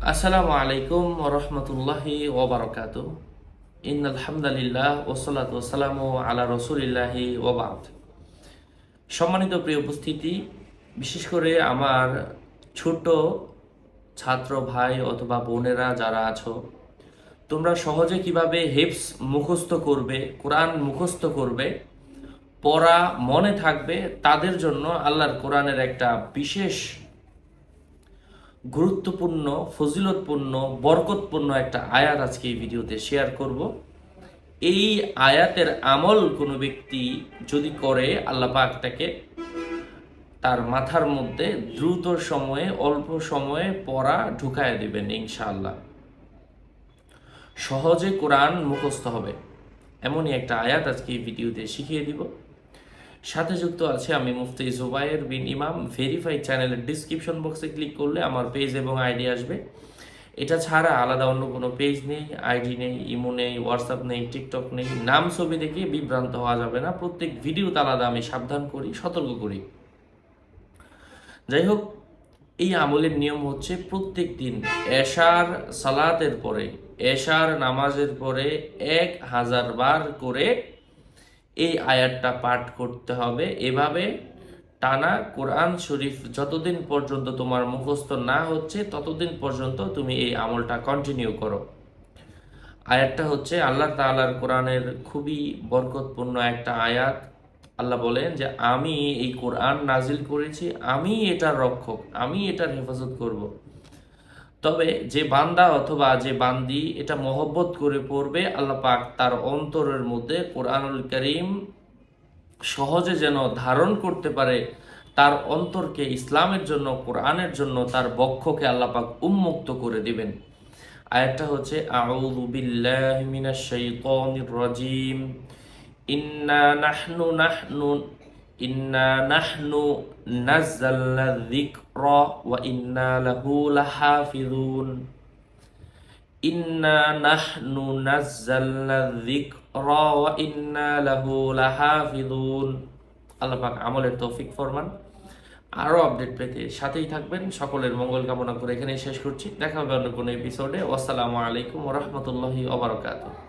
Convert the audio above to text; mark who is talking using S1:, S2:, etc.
S1: আসসালামু আলাইকুম ওয়া রাহমাতুল্লাহি ওয়া বারাকাতুহু। ইন্নাল হামদালিল্লাহ ওয়াসসালাতু ওয়াসসালামু আলা রাসূলিল্লাহি ওয়া বা'দ। সম্মানিত প্রিয় উপস্থিতি, বিশেষ করে আমার ছোট ছাত্র ভাই অথবা বোনেরা যারা আছো, তোমরা সহজে কিভাবে হিফজ মুখস্থ করবে, কোরআন মুখস্থ করবে, পড়া মনে থাকবে, তাদের জন্য আল্লাহর কোরআনের একটা বিশেষ গুরুত্বপূর্ণ, ফজিলতপূর্ণ, বরকতপূর্ণ একটা আয়াত আজকে এই ভিডিওতে শেয়ার করব। এই আয়াতের আমল কোনো ব্যক্তি যদি করে, আল্লাহ পাক তাকে তার মাথার মধ্যে দ্রুত সময়ে, অল্প সময়ে পড়া ঢুকায় দেবেন ইনশাআল্লাহ। সহজে কোরআন মুখস্থ হবে এমনই একটা আয়াত আজকে এই ভিডিওতে শিখিয়ে দিব। সাথে যুক্ত আছে আমি মুফতি জুবায়ের বিন ইমাম। ভেরিফাই চ্যানেলের ডিসক্রিপশন বক্সে ক্লিক করলে আমার পেজ এবং আইডি আসবে। এটা ছাড়া আলাদা অন্য কোনো পেজ নেই, আইডি নেই, ইমো নেই, হোয়াটসঅ্যাপ নেই, টিকটক নেই। নাম ছবি দেখে বিভ্রান্ত হওয়া যাবে না। প্রত্যেক ভিডিওতে আলাদা আমি সাবধান করি, সতর্ক করি। যাই হোক, এই আমলের নিয়ম হচ্ছে প্রত্যেক দিন এশার সালাতের পরে, এশার নামাজের পরে 1000 বার করে এই আয়াতটা পাঠ করতে হবে। এভাবে টানা কোরআন শরীফ যতদিন পর্যন্ত তোমার মুখস্থ না হচ্ছে ততদিন পর্যন্ত তুমি এই আমলটা কন্টিনিউ করো। আয়াতটা হচ্ছে আল্লাহ তাআলার কোরআনের খুবই বরকতপূর্ণ একটা আয়াত। আল্লাহ বলেন যে আমি এই কোরআন নাজিল করেছি, আমি এটার রক্ষক, আমি এটার হেফাজত করব। তবে যে বান্দা অথবা যে বান্দি এটা মহব্বত করে পড়বে, আল্লাহ পাক তার অন্তরের মধ্যে কোরআনুল কারীম সহজে যেন ধারণ করতে পারে, তার অন্তরকে ইসলামের জন্য, কোরআনের জন্য তার বক্ষকে আল্লাহ পাক উন্মুক্ত করে দিবেন। আয়াতটা হচ্ছে আউযু বিল্লাহি মিনাশ শাইতানির রাজিম। ইন্না নাহনু নাহনু ইন্না নাহনু নাযালনা যিকরা ওয়া ইন্না লাহু লাহাফিজুন। ইন্না নাহনু নাযালনা যিকরা ওয়া ইন্না লাহু লাহাফিজুন। আল্লাহ পাক আমলের তৌফিক ফরমান। আরও আপডেট পেতে সাথেই থাকবেন। সকলের মঙ্গল কামনা করে এখানেই শেষ করছি। দেখা হবে অন্য কোনো এপিসোডে। আসসালামু আলাইকুম ওয়া রাহমাতুল্লাহি ওয়া বারাকাতুহু।